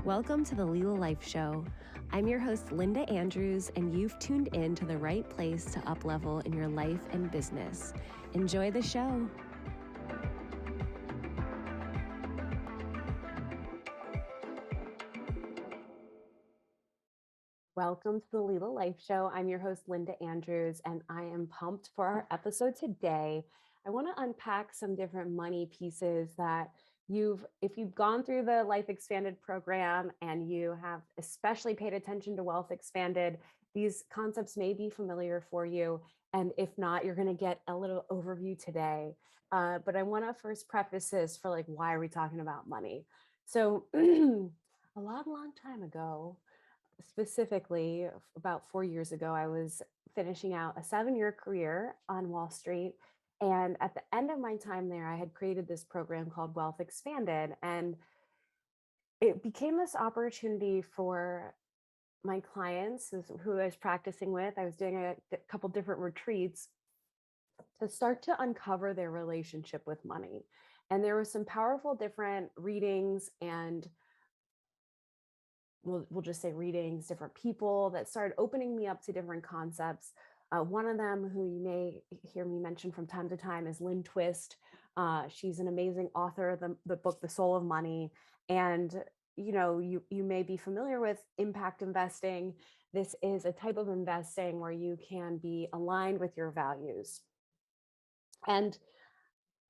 Welcome to the Leela Life Show. I'm your host, Linda Andrews, and you've tuned in to the right place to up-level in your life and business. Enjoy the show. Welcome to the Leela Life Show. I'm your host, Linda Andrews, and I am pumped for our episode today. I want to unpack some different money pieces that if you've gone through the Life Expanded program and you have especially paid attention to Wealth Expanded, these concepts may be familiar for you. And if not, you're going to get a little overview today. But I want to first preface this for why are we talking about money? So a long time ago, specifically about 4 years ago, I was finishing out a 7-year career on Wall Street. And at the end of my time there, I had created this program called Wealth Expanded. And it became this opportunity for my clients who I was practicing with. I was doing a couple different retreats to start to uncover their relationship with money. And there were some powerful different readings and we'll just say readings, different people that started opening me up to different concepts. One of them who you may hear me mention from time to time is Lynn Twist. She's an amazing author of the book, The Soul of Money. And you may be familiar with impact investing. This is a type of investing where you can be aligned with your values. And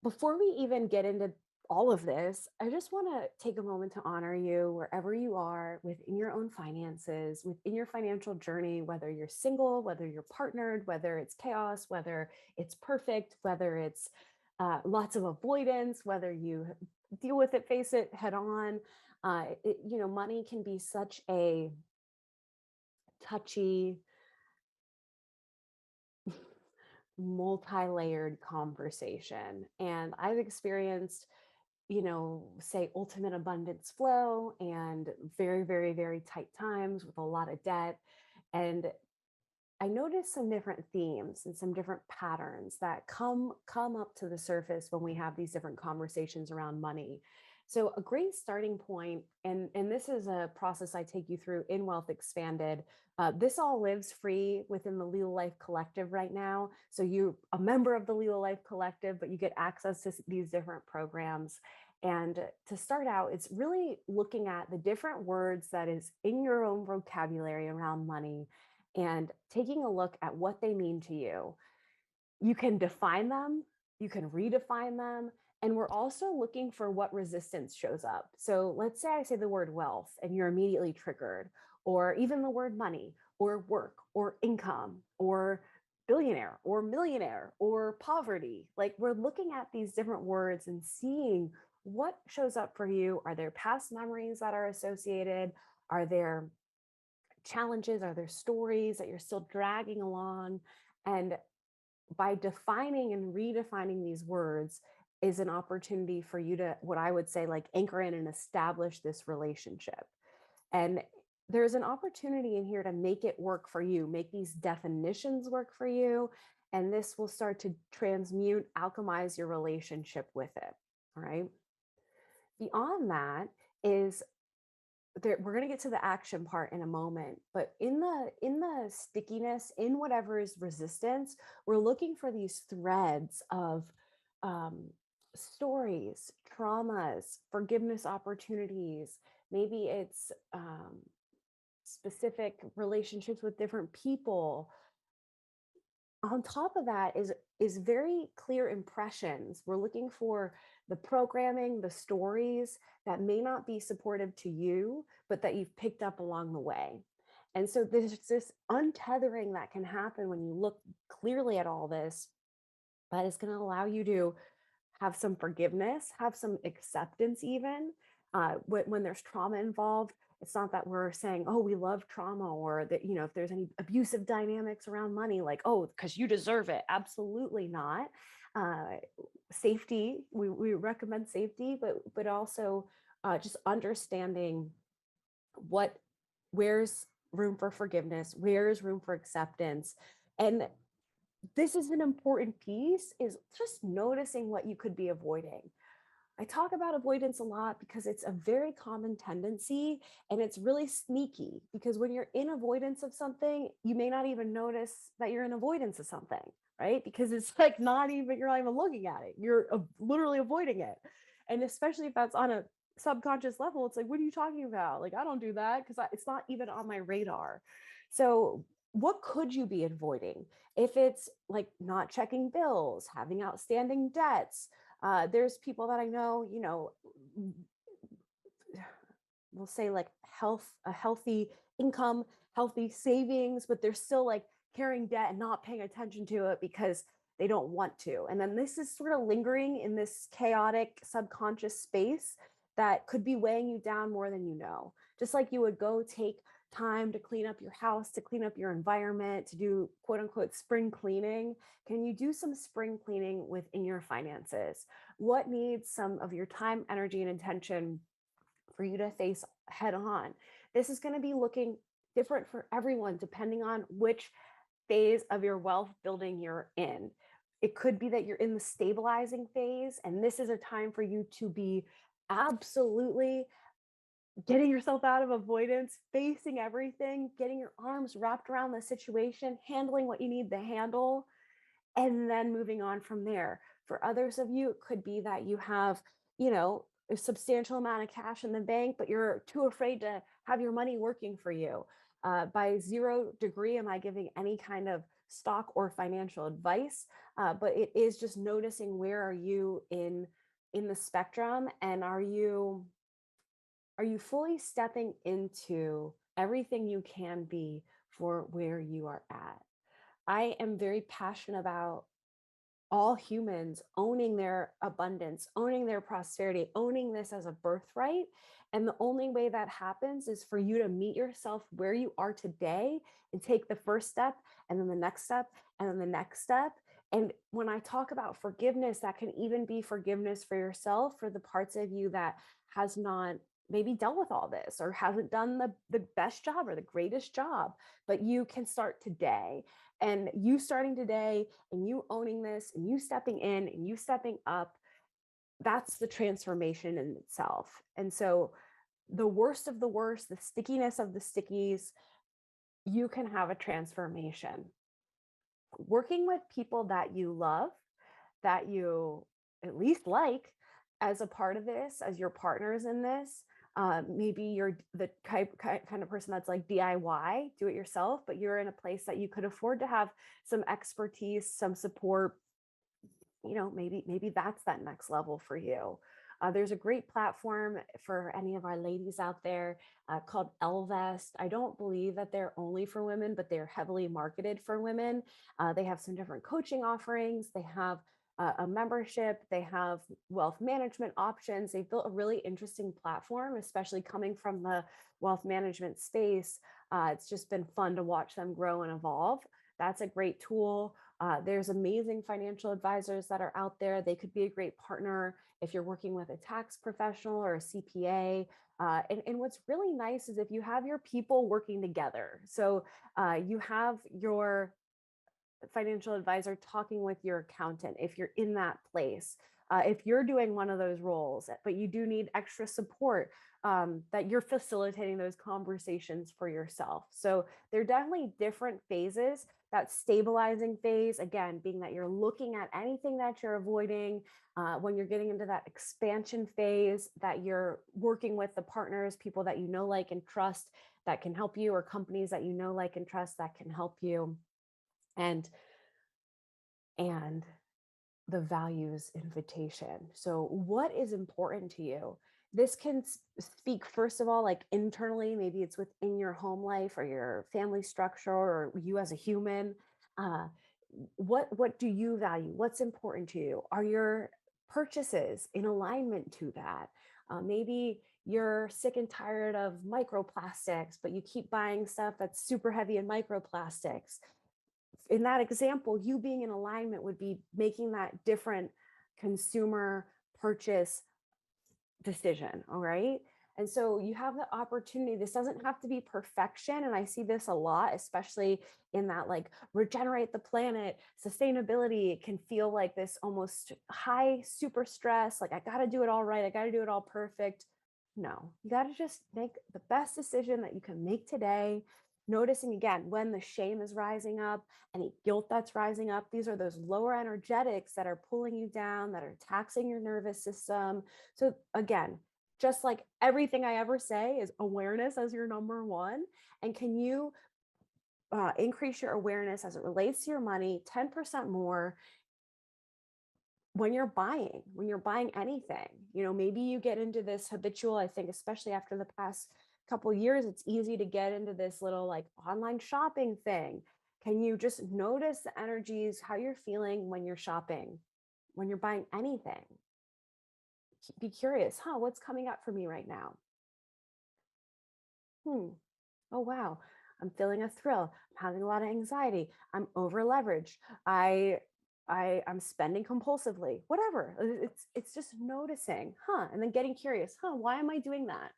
before we even get into all of this, I just want to take a moment to honor you wherever you are within your own finances, within your financial journey, whether you're single, whether you're partnered, whether it's chaos, whether it's perfect, whether it's lots of avoidance, whether you deal with it, face it head on. Money can be such a touchy, multi-layered conversation. And I've experienced say ultimate abundance flow and very, very, very tight times with a lot of debt. And I noticed some different themes and some different patterns that come up to the surface when we have these different conversations around money. So a great starting point, and this is a process I take you through in Wealth Expanded. This all lives free within the Leela Life Collective right now. So you're a member of the Leela Life Collective, but you get access to these different programs. And to start out, it's really looking at the different words that is in your own vocabulary around money and taking a look at what they mean to you. You can define them, you can redefine them, and we're also looking for what resistance shows up. So let's say I say the word wealth and you're immediately triggered, or even the word money, or work, or income, or billionaire, or millionaire, or poverty. We're looking at these different words and seeing what shows up for you. Are there past memories that are associated? Are there challenges? Are there stories that you're still dragging along? And by defining and redefining these words is an opportunity for you to, what I would say, anchor in and establish this relationship. And there's an opportunity in here to make it work for you, make these definitions work for you. And this will start to transmute, alchemize your relationship with it. All right. Beyond that is we're going to get to the action part in a moment, but in the stickiness, in whatever is resistance, we're looking for these threads of stories, traumas, forgiveness opportunities. Maybe it's specific relationships with different people. On top of that is very clear impressions. We're looking for the programming, the stories that may not be supportive to you, but that you've picked up along the way. And so there's this untethering that can happen when you look clearly at all this, that is going to allow you to have some forgiveness, have some acceptance even. When there's trauma involved, it's not that we're saying, oh, we love trauma, or that, if there's any abusive dynamics around money, oh, because you deserve it. Absolutely not. Safety, we recommend safety, but also just understanding where's room for forgiveness, where's room for acceptance. And this is an important piece, is just noticing what you could be avoiding. I talk about avoidance a lot because it's a very common tendency and it's really sneaky because when you're in avoidance of something, you may not even notice that you're in avoidance of something, right? Because it's like not even, you're not even looking at it. You're literally avoiding it. And especially if that's on a subconscious level, it's like, what are you talking about? Like, I don't do that because it's not even on my radar. So, what could you be avoiding? If it's like not checking bills, having outstanding debts, there's people that I know, we'll say like a healthy income, healthy savings, but they're still like carrying debt and not paying attention to it because they don't want to. And then this is sort of lingering in this chaotic subconscious space that could be weighing you down more than you know. Just like you would go take time to clean up your house, to clean up your environment, to do quote unquote spring cleaning. Can you do some spring cleaning within your finances? What needs some of your time, energy, and attention for you to face head on? This is going to be looking different for everyone depending on which phase of your wealth building you're in. It could be that you're in the stabilizing phase, and this is a time for you to be absolutely getting yourself out of avoidance, facing everything, getting your arms wrapped around the situation, handling what you need to handle, and then moving on from there. For others of you, it could be that you have, a substantial amount of cash in the bank, but you're too afraid to have your money working for you. By zero degree, am I giving any kind of stock or financial advice? But it is just noticing where are you in the spectrum, and are you fully stepping into everything you can be for where you are at? I am very passionate about all humans owning their abundance, owning their prosperity, owning this as a birthright. And the only way that happens is for you to meet yourself where you are today and take the first step, and then the next step, and then the next step. And when I talk about forgiveness, that can even be forgiveness for yourself, for the parts of you that has not maybe dealt with all this or hasn't done the best job or the greatest job. But you can start today. And you starting today and you owning this and you stepping in and you stepping up, that's the transformation in itself. And so the worst of the worst, the stickiness of the stickies, you can have a transformation. Working with people that you love, that you at least like as a part of this, as your partners in this. Maybe you're the kind of person that's like DIY, do it yourself, but you're in a place that you could afford to have some expertise, some support. Maybe that's that next level for you. There's a great platform for any of our ladies out there called Elvest. I don't believe that they're only for women, but they're heavily marketed for women. They have some different coaching offerings. They have a membership. They have wealth management options. They've built a really interesting platform, especially coming from the wealth management space. It's just been fun to watch them grow and evolve. That's a great tool. There's amazing financial advisors that are out there. They could be a great partner if you're working with a tax professional or a CPA. And what's really nice is if you have your people working together. So you have your financial advisor talking with your accountant if you're in that place. If you're doing one of those roles, but you do need extra support, that you're facilitating those conversations for yourself. So they're definitely different phases. That stabilizing phase, again, being that you're looking at anything that you're avoiding. When you're getting into that expansion phase, that you're working with the partners, people that you know, like, and trust that can help you, or companies that you know, like, and trust that can help you. And the values invitation. So, what is important to you? This can speak, first of all, like internally, maybe it's within your home life or your family structure or you as a human. Uh, what do you value? What's important to you? Are your purchases in alignment to that? Maybe you're sick and tired of microplastics, but you keep buying stuff that's super heavy in microplastics. In that example, you being in alignment would be making that different consumer purchase decision. All right. And so you have the opportunity. This doesn't have to be perfection. And I see this a lot, especially in that like regenerate the planet, sustainability. It can feel like this almost high super stress. Like, I got to do it all right. I got to do it all perfect. No, you got to just make the best decision that you can make today. Noticing again when the shame is rising up, any guilt that's rising up. These are those lower energetics that are pulling you down, that are taxing your nervous system. So, again, just like everything I ever say is awareness as your number one. And can you increase your awareness as it relates to your money 10% more when you're buying anything? Maybe you get into this habitual, I think, especially after the past couple years, it's easy to get into this little like online shopping thing. Can you just notice the energies, how you're feeling when you're shopping, when you're buying anything? Be curious, what's coming up for me right now? Hmm. Oh, wow. I'm feeling a thrill. I'm having a lot of anxiety. I'm over leveraged. I'm spending compulsively. Whatever. It's just noticing, and then getting curious, why am I doing that?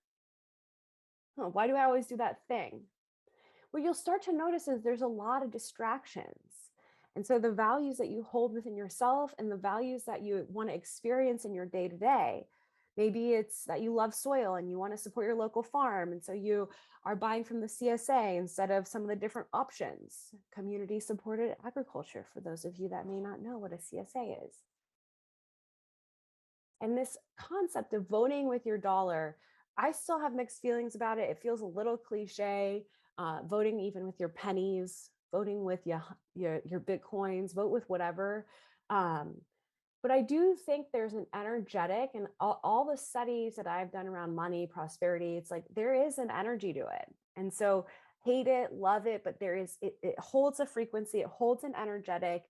Why do I always do that thing? What you'll start to notice is there's a lot of distractions. And so the values that you hold within yourself and the values that you want to experience in your day to day, maybe it's that you love soil and you want to support your local farm. And so you are buying from the CSA instead of some of the different options. Community supported agriculture, for those of you that may not know what a CSA is. And this concept of voting with your dollar, I still have mixed feelings about it. It feels a little cliche. Voting even with your pennies, voting with your bitcoins, vote with whatever. Um, but I do think there's an energetic, and all the studies that I've done around money, prosperity, it's like there is an energy to it. And so hate it, love it, but it holds a frequency, it holds an energetic.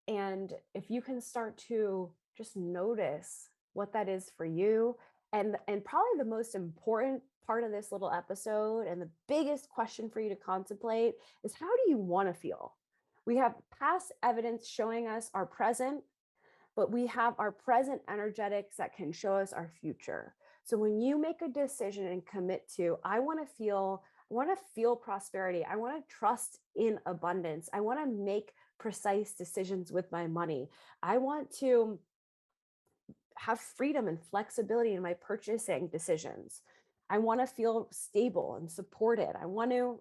And if you can start to just notice what that is for you, and probably the most important part of this little episode and the biggest question for you to contemplate is, how do you want to feel? We have past evidence showing us our present, but we have our present energetics that can show us our future. So when you make a decision and commit to, I want to feel prosperity. I want to trust in abundance. I want to make precise decisions with my money. I want to have freedom and flexibility in my purchasing decisions. I want to feel stable and supported. I want to,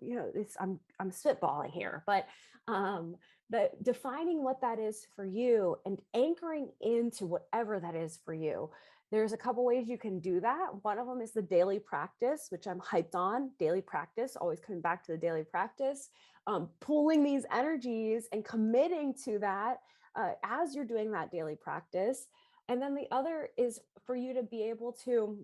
I'm spitballing here, but um, the defining what that is for you and anchoring into whatever that is for you. There's a couple ways you can do that. One of them is the daily practice, which I'm hyped on. Daily practice, always coming back to the daily practice, pulling these energies and committing to that as you're doing that daily practice. And then the other is for you to be able to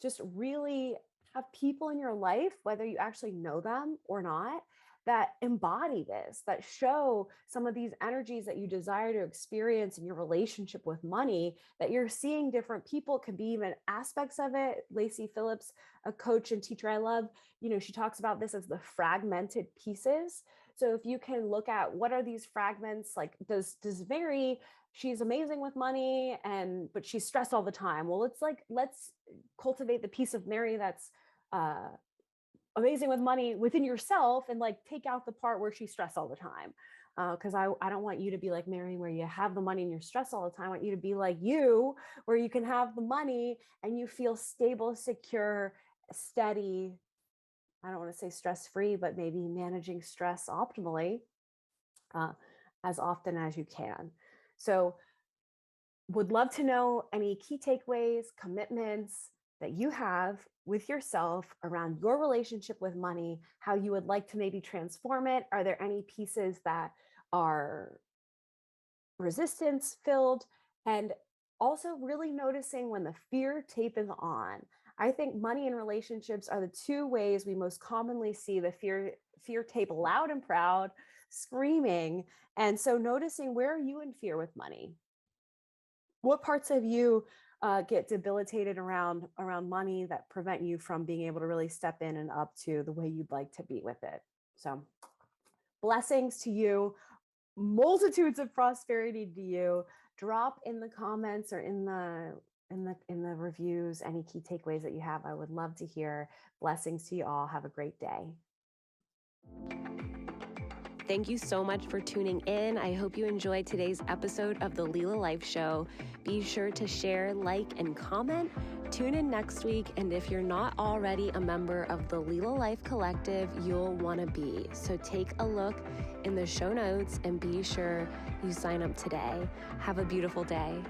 just really have people in your life, whether you actually know them or not, that embody this, that show some of these energies that you desire to experience in your relationship with money, that you're seeing different people, can be even aspects of it. Lacey Phillips, a coach and teacher I love, she talks about this as the fragmented pieces. So if you can look at what are these fragments, like does Mary, she's amazing with money but she's stressed all the time. Well, let's cultivate the piece of Mary that's uh amazing with money within yourself, and like take out the part where she's stressed all the time. Because I don't want you to be like Mary, where you have the money and you're stressed all the time. I want you to be like you, where you can have the money and you feel stable, secure, steady. I don't want to say stress free, but maybe managing stress optimally uh, as often as you can. So would love to know any key takeaways, commitments that you have with yourself around your relationship with money, how you would like to maybe transform it. Are there any pieces that are resistance filled? And also really noticing when the fear tape is on. I think money and relationships are the two ways we most commonly see the fear tape loud and proud, screaming. And so noticing, where are you in fear with money? What parts of you get debilitated around money that prevent you from being able to really step in and up to the way you'd like to be with it? So blessings to you, multitudes of prosperity to you. Drop in the comments or in the reviews any key takeaways that you have. I would love to hear. Blessings to you all. Have a great day. Thank you so much for tuning in. I hope you enjoyed today's episode of the Leela Life Show. Be sure to share, like, and comment. Tune in next week. And if you're not already a member of the Leela Life Collective, you'll want to be. So take a look in the show notes and be sure you sign up today. Have a beautiful day.